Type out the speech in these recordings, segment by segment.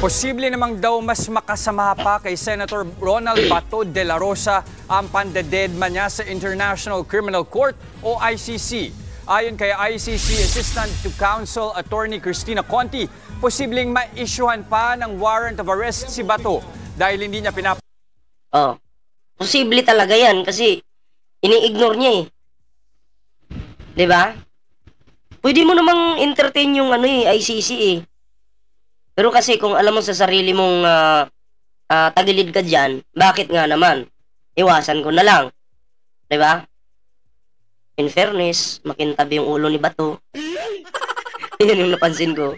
Posible namang daw mas makasama pa kay Senator Ronald Bato de la Rosa ang pandededma niya sa International Criminal Court o ICC. Ayon kay ICC Assistant to Counsel Attorney Cristina Conti, posibleng ma-issuehan pa ng warrant of arrest si Bato dahil hindi niya posible talaga yan kasi ini-ignore niya eh. 'Di ba? Pwede mo namang entertain yung ICC eh. Pero kasi kung alam mo sa sarili mong tagilid ka dyan, bakit nga naman? Iwasan ko na lang. 'Di ba? In fairness, makintab yung ulo ni Bato. Yan yung napansin ko.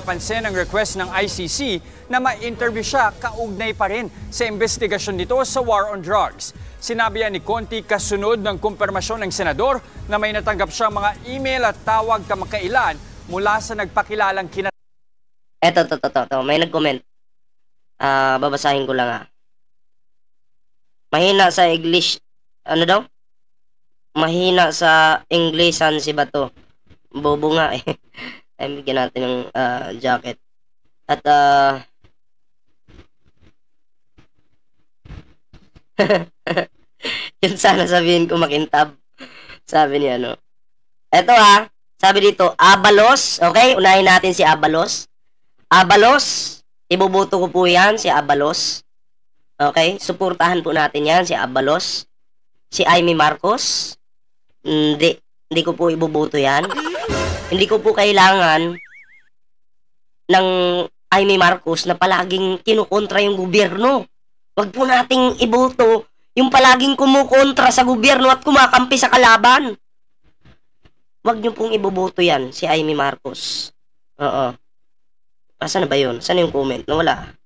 Pansin ang request ng ICC na ma-interview siya kaugnay pa rin sa investigasyon nito sa war on drugs. Sinabi yan ni Conti kasunod ng kumpirmasyon ng senador na may natanggap siya mga email at tawag kamakailan mula sa nagpakilalang Eto, may nag-comment. Babasahin ko lang Mahina sa English, Mahina sa Englishan si Bato. Bobo nga eh. Ay, bigyan natin ng jacket. At yun sana sabihin ko makintab. Sabi niya Eto sabi dito, Abalos. Okay, unahin natin si Abalos. Abalos, ibubuto ko po yan, si Abalos. Okay, suportahan po natin yan, si Abalos. Si Amy Marcos, hindi ko po ibubuto yan. Hindi ko po kailangan ng Amy Marcos na palaging kinukontra yung gobyerno. Wag po nating iboto yung palaging kumukontra sa gobyerno at kumakampi sa kalaban. Wag nyo pong iboboto yan, si Amy Marcos. Saan na ba yun? Saan yung comment? Nawala.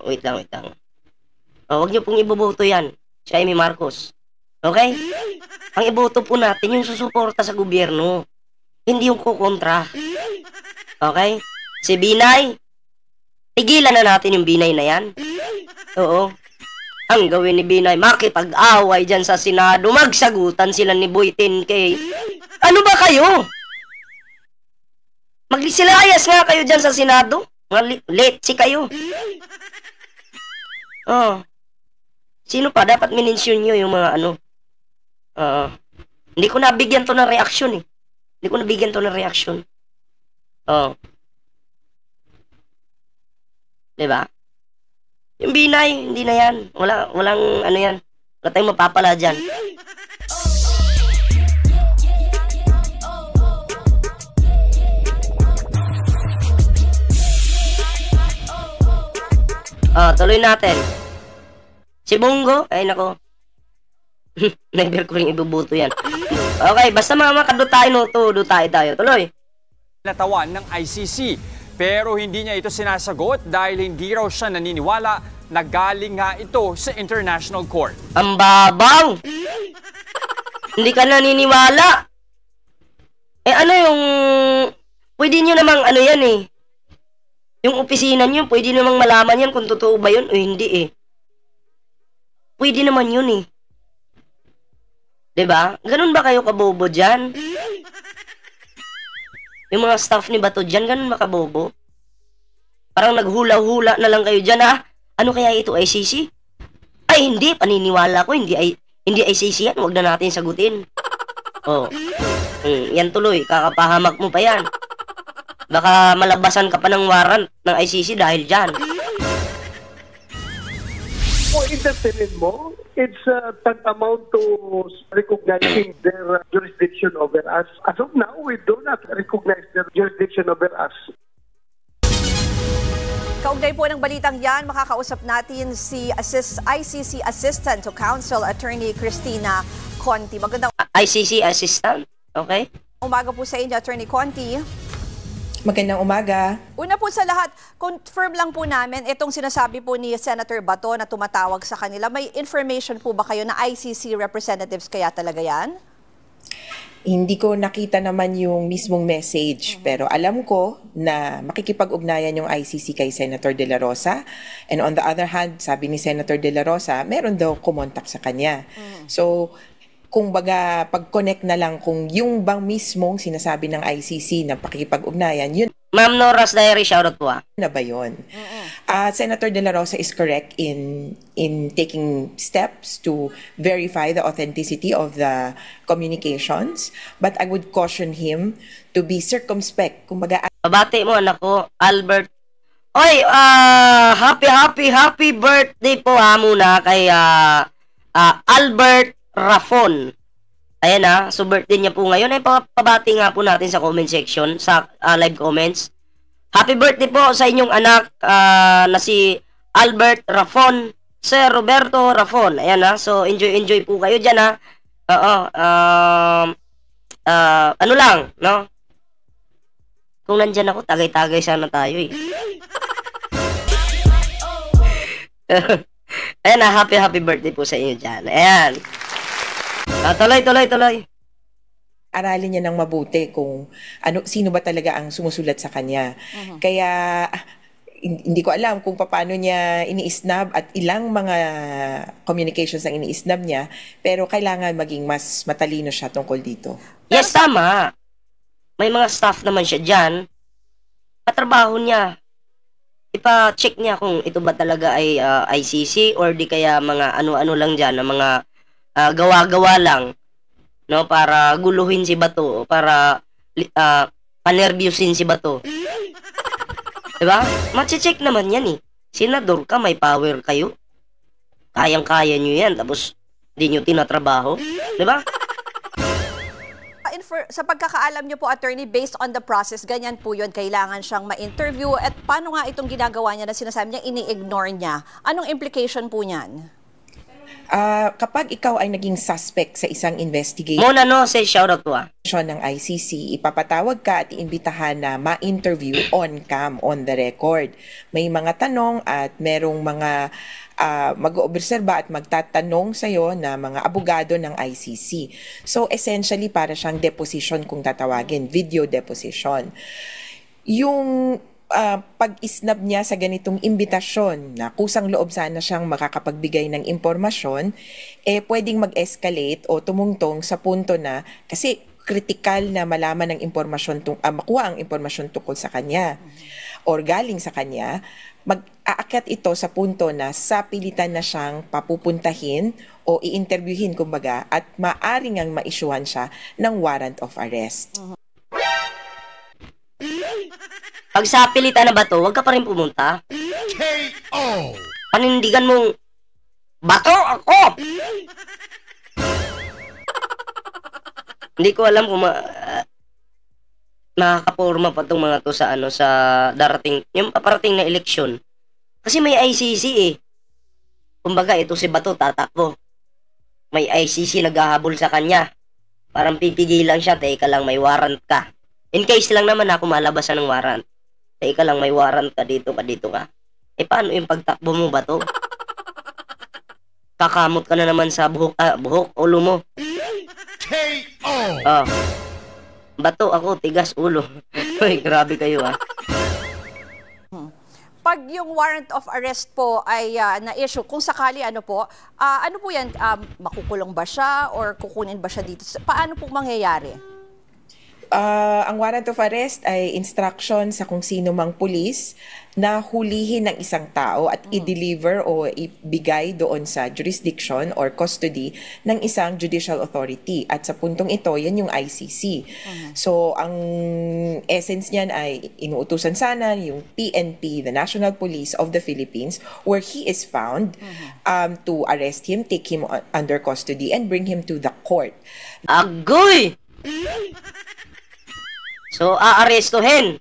Wait lang. Wag nyo pong iboboto yan, si Amy Marcos. Okay? Ang iboto po natin yung susuporta sa gobyerno. Hindi yung kukontra. Okay? Si Binay, tigilan na natin yung Binay na yan. Oo. Ang gawin ni Binay, makipag-away dyan sa Senado, magsagutan sila ni Boy 10K. Ano ba kayo? Maglisilayas nga kayo dyan sa Senado. Letsi kayo. Sino pa? Dapat minensyon nyo yung mga hindi ko nabigyan to ng reaksyon eh. Hindi ko nabigyan to ng reaksyon. Diba? Yung Binay, hindi na yan. Walang yan. Wala tayong mapapala dyan. Tuloy natin. Si Bongo, ay nako. Never ko rin ibubuto yan. Okay, basta mga dutay tayo. Tuloy. Natawan ng ICC, pero hindi niya ito sinasagot dahil hindi raw siya naniniwala na galing nga ito sa International Court. Ang babaw! Hindi ka naniniwala? Pwede nyo namang yan eh. Yung opisina nyo, pwede namang malaman yan kung totoo ba yun o hindi eh. Pwede naman yun eh. 'Di ba? Ganun ba kayo kabobo dyan? Yung mga staff ni Bato dyan, ganun ba kabobo? Parang naghula-hula na lang kayo dyan Ano kaya ito, ICC? Ay hindi, paniniwala ko, hindi ICC yan, huwag na natin sagutin. Yan tuloy, kakapahamak mo pa yan. Baka malabasan ka pa ng warrant ng ICC dahil dyan. Entertainin mo, it's tantamount to recognizing their jurisdiction over us. As of now, we do not recognize their jurisdiction over us. Kaugnay po ng balitang yan, makakausap natin si ICC Assistant to Counsel Attorney Cristina Conti. Magandang ICC Assistant? Okay. umaga po sa inyo, Attorney Conti. Magandang umaga. Una po sa lahat, confirm lang po namin itong sinasabi po ni Senator Bato na tumatawag sa kanila. May information po ba kayo na ICC representatives kaya talaga yan? Hindi ko nakita naman yung mismong message, pero alam ko na makikipag-ugnayan yung ICC kay Senator De La Rosa. And on the other hand, sabi ni Senator De La Rosa, meron daw kumontak sa kanya. So, kung baga pag-connect na lang kung yung bang mismong sinasabi ng ICC na pakikipag-ugnayan, yun Ma'am Nora's Diary, shoutout po na ba yun? Senator De La Rosa is correct in taking steps to verify the authenticity of the communications, but I would caution him to be circumspect. Kumbaga, Pabati mo anak ko, Albert. Oy, happy birthday po muna kay Albert Rafon. Ayan so birthday niya po ngayon. Ay pabati nga po natin sa comment section, sa live comments. Happy birthday po sa inyong anak na si Albert Rafon, Sir Roberto Rafon. Ayan so enjoy po kayo dyan Oo, ano lang, no? Kung nandyan ako, tagay-tagay sana tayo eh. Ayan happy birthday po sa inyo dyan. Ayan. Tuloy. aralin niya ng mabuti kung sino ba talaga ang sumusulat sa kanya. Kaya hindi ko alam kung paano niya iniisnab at ilang mga communications ang iniisnab niya, pero kailangan maging mas matalino siya tungkol dito. Yes, tama. May mga staff naman siya dyan. Patrabaho niya. Ipa-check niya kung ito ba talaga ay ICC or di kaya mga ano-ano lang dyan, na mga gawa-gawa lang, no, para guluhin si Bato, para panerbyusin si Bato. Diba? Mache-check naman yan eh. Senador ka, may power kayo. Kayang-kaya nyo yan, tapos di nyo tinatrabaho. Diba? Sa pagkakaalam nyo po, attorney, based on the process, ganyan po yun, kailangan siyang ma-interview. At paano nga itong ginagawa niya na sinasabi niya, ini-ignore niya? Anong implication po niyan? Kapag ikaw ay naging suspect sa isang investigation Mona, no, say shoutout po ng ICC, ipapatawag ka at iimbitahan na ma-interview on cam, on the record. May mga tanong at merong mga mag-oobserba at magtatanong sa'yo na mga abogado ng ICC. So, essentially, para siyang deposition kung tatawagin, video deposition. Yung pag-isnab niya sa ganitong imbitasyon na kusang loob sana siyang makakapagbigay ng impormasyon, pwedeng mag-escalate o tumungtong sa punto na, kasi kritikal na malaman ng impormasyon, makuha ang impormasyon tungkol sa kanya or galing sa kanya, mag-aakyat ito sa punto na sa pilitan na siyang papupuntahin o i-interviewin kumbaga at maaring ang ma-issuehan siya ng warrant of arrest. Pag sa pilitan na Bato, huwag ka pa rin pumunta. KO! Panindigan mong, Bato ako! Hindi ko alam kung nakakaporma pa itong mga to sa sa darating, yung paparating na eleksyon. Kasi may ICC Kumbaga, ito si Bato tatakbo. May ICC naghahabol sa kanya. Parang pipigilan siya, teka lang, may warrant ka. In case lang naman ako malabasan ng warrant. Teka lang, may warrant ka dito ka. Paano yung pagtakbo mo, Bato? Kakamot ka na naman sa buhok, ulo mo. KO! Bato ako, tigas ulo. Uy, grabe kayo Pag yung warrant of arrest po ay na-issue, kung sakali ano po yan, makukulong ba siya or kukunin ba siya dito? Paano po mangyayari? Ang warrant of arrest ay instruction sa kung sino mang pulis na hulihin ng isang tao at i-deliver o ibigay doon sa jurisdiction or custody ng isang judicial authority. At sa puntong ito, yan yung ICC. So, ang essence niyan ay inuutusan sana yung PNP, the National Police of the Philippines, where he is found, to arrest him, take him under custody, and bring him to the court. Agoy! So, aarestuhin.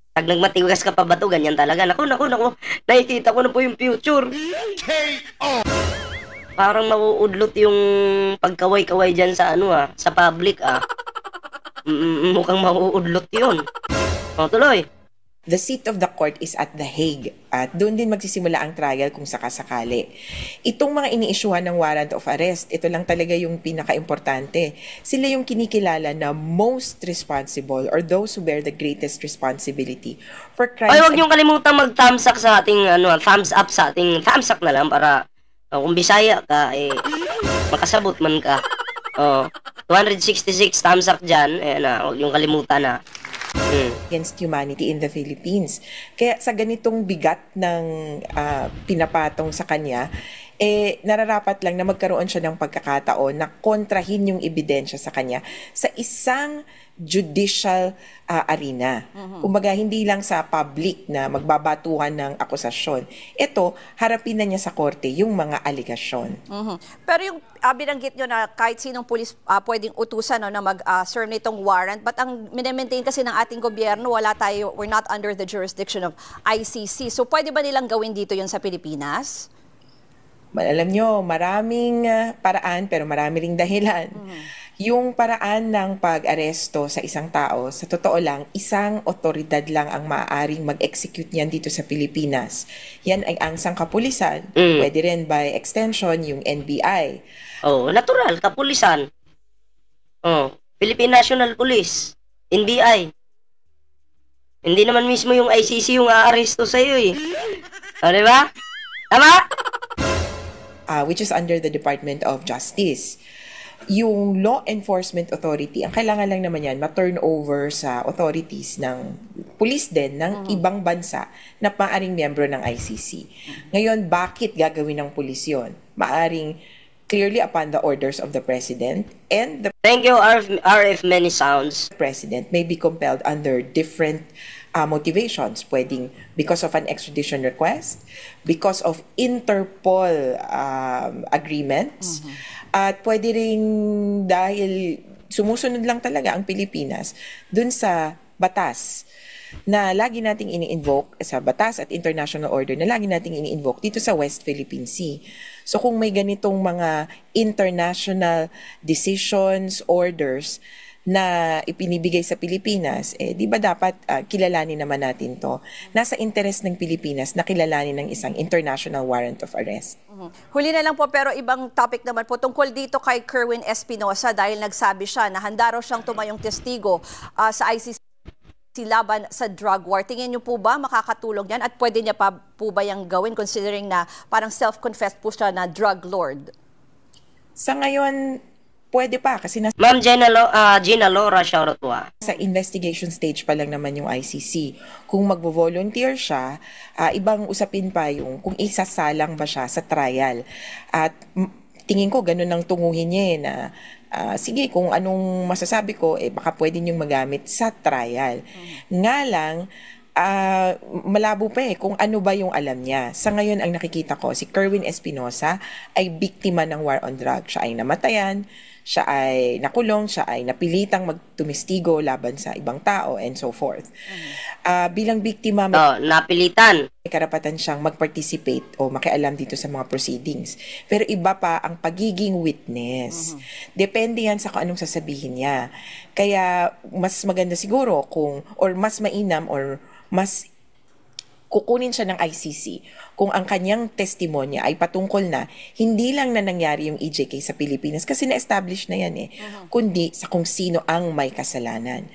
Pag nagmatigas ka pa, Bato, ganyan talaga. Naku. Nakikita ko na po yung future. KO! Parang mauudlot yung pagkaway-kaway dyan sa sa public, Mukhang mauudlot yun. Tuloy. The seat of the court is at The Hague at doon din magsisimula ang trial kung sakasakali. Itong mga ini-issuehan ng warrant of arrest, ito lang talaga yung pinaka-importante. Sila yung kinikilala na most responsible or those who bear the greatest responsibility for crimes. Ay, huwag niyong kalimutan mag-thumbs up sa ating thumbs up na lang para Kung Bisaya ka, makasabot man ka. 266 thumbs up dyan. Ayan na, huwag yung kalimutan na. Against humanity in the Philippines. Kaya sa ganitong bigat ng pinapatong sa kanya, nararapat lang na magkaroon siya ng pagkakataon na kontrahin yung ebidensya sa kanya sa isang judicial arena. Kumbaga, hindi lang sa public na magbabatuhan ng akusasyon. Ito, harapin na niya sa korte yung mga aligasyon. Pero yung binanggit nyo na kahit sinong pulis pwedeng utusan no, na mag-serve nitong warrant, but ang minemaintain kasi ng ating gobyerno, we're not under the jurisdiction of ICC. So pwede ba nilang gawin dito yun sa Pilipinas? Alam nyo, maraming paraan pero marami ring dahilan. Yung paraan ng pag-aresto sa isang tao, sa totoo lang, isang otoridad lang ang maaaring mag-execute niyan dito sa Pilipinas. Yan ay ang sangkapulisan. Pwede rin by extension yung NBI. Natural, kapulisan. Philippine National Police, NBI. Hindi naman mismo yung ICC yung aaresto sa'yo eh. Diba? Tama? Which is under the Department of Justice. Yung law enforcement authority, ang kailangan lang naman yan, ma-turn over sa authorities ng police din ng ibang bansa na maaring miyembro ng ICC. Ngayon, bakit gagawin ng police yun? Maaring clearly upon the orders of the President, and the Thank you, RF Many Sounds. President may be compelled under different motivations. Pwedeng because of an extradition request, because of Interpol agreements, at pwede rin dahil sumusunod lang talaga ang Pilipinas dun sa batas na lagi nating ini-invoke, sa batas at international order na lagi nating ini-invoke dito sa West Philippine Sea. So kung may ganitong mga international decisions, orders na ipinibigay sa Pilipinas, di ba dapat kilalanin naman natin to? Nasa interest ng Pilipinas na kilalanin ng isang international warrant of arrest. Huli na lang po, pero ibang topic naman po tungkol dito kay Kerwin Espinosa dahil nagsabi siya na handa raw siyang tumayong testigo sa ICC laban sa drug war. Tingin niyo po ba makakatulong yan at pwede niya pa po ba yung gawin considering na parang self-confessed po siya na drug lord? Sa ngayon, pwede pa kasi Ma'am Gina Laura, shoutout po. Sa investigation stage pa lang naman yung ICC. Kung magvo-volunteer siya, ibang usapin pa yung kung isasalang ba siya sa trial. At tingin ko ganun ang tunguhin niya na sige, kung anong masasabi ko, baka pwede niyong magamit sa trial. Nga lang, malabo pa kung ano ba yung alam niya. Sa ngayon, ang nakikita ko, si Kerwin Espinosa ay biktima ng war on drug. Siya ay namatayan, siya ay nakulong, siya ay napilitang magtumistigo laban sa ibang tao, and so forth. Bilang biktima, napilitan. may karapatan siyang mag-participate o makialam dito sa mga proceedings. Pero iba pa ang pagiging witness. Depende yan sa kung anong sasabihin niya. Kaya mas maganda siguro or mas mainam or mas kukunin siya ng ICC kung ang kanyang testimonya ay patungkol na hindi lang na nangyari yung EJK sa Pilipinas kasi na-establish na yan kundi sa kung sino ang may kasalanan.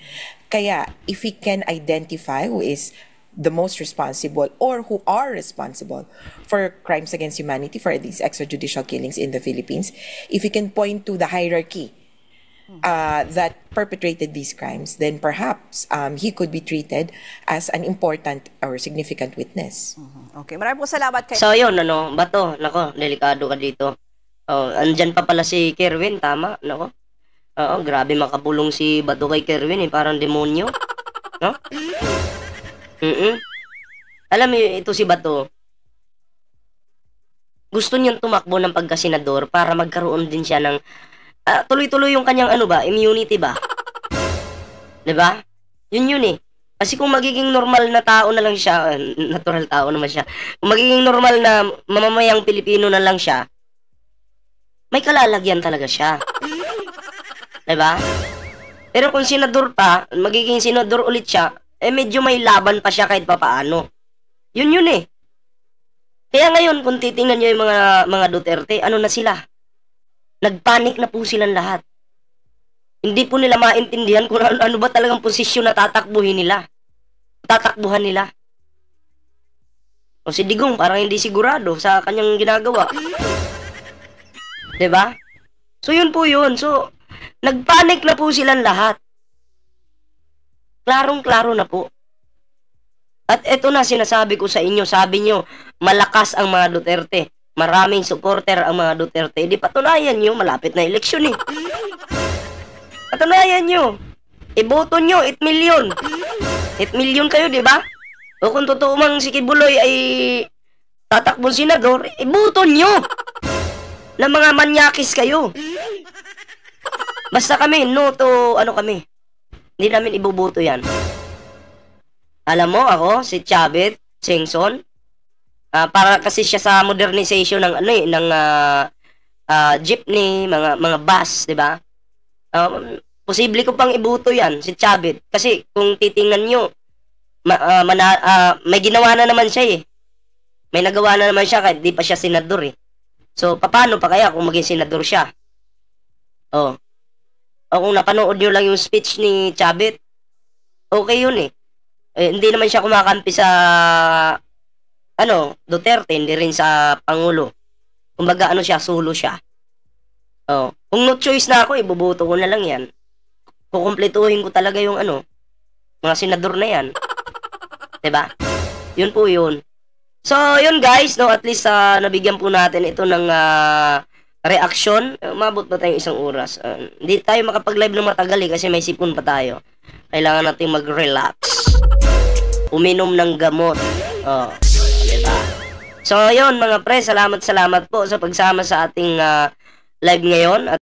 Kaya if we can identify who is the most responsible or who are responsible for crimes against humanity, for these extrajudicial killings in the Philippines, if we can point to the hierarchy that perpetrated these crimes, then perhaps he could be treated as an important or significant witness. Okay, maraming po salamat kay... So yun, Bato, nako, delikado ka dito. Andyan pa pala si Kerwin, tama, nako. Grabe makabulong si Bato kay Kerwin, parang demonyo. No? Alam mo, ito si Bato, gusto niyang tumakbo ng pagkasenador para magkaroon din siya ng tuloy-tuloy yung kanyang immunity ba? 'Di ba? Yun Kasi kung magiging normal na tao na lang siya, natural tao naman siya. Kung magiging normal na mamamayang Pilipino na lang siya, may kalalagyan talaga siya. 'Di ba? Pero kung senador pa, magiging senador ulit siya, medyo may laban pa siya kahit papaano. Yun Kaya ngayon, kung titingnan niyo yung mga Duterte, ano na sila? Nagpanik na po silang lahat. Hindi po nila maintindihan kung ano ba talagang posisyon na tatakbuhan nila. O si Digong parang hindi sigurado sa kanyang ginagawa. 'Di ba? So yun po yun. So nagpanik na po silang lahat. Klarong-klaro na po. At eto na sinasabi ko sa inyo, sabi nyo, malakas ang mga Duterte. Maraming supporter ang mga Duterte. Di patunayan nyo, malapit na eleksyon eh. Patunayan nyo. Iboto nyo, 8 million. 8 million kayo, di ba? O kung totoo mang si Kibuloy ay tatakbong senador, iboto nyo. Na mga manyakis kayo. Basta kami, no to, ano kami. Hindi namin iboboto yan. Alam mo, ako, si Chavit, Singson, para kasi siya sa modernization ng ano eh, ng jeepney, mga bus, 'di ba? Posible ko pang iboto 'yan si Chavit kasi kung titingnan niyo may ginawa na naman siya eh. May nagawa na naman siya kahit di pa siya senador eh. So paano pa kaya kung maging senador siya? O kung napanood niyo lang yung speech ni Chavit, okay yun eh. Hindi naman siya kumakampi sa Duterte, hindi rin sa Pangulo. Kumbaga siya, solo siya. Kung no choice na ako, iboboto ko na lang yan. Kukumpletuhin ko talaga yung mga senador na yan. 'Di ba? Yun po yun. So, yun guys, at least nabigyan po natin ito ng reaction. Umabot ba tayong 1 oras? Hindi tayo makapag-live ng matagal kasi may sipon pa tayo. Kailangan natin mag-relax. Uminom ng gamot. Diba? So, yun mga pre, salamat po sa pagsama sa ating live ngayon. At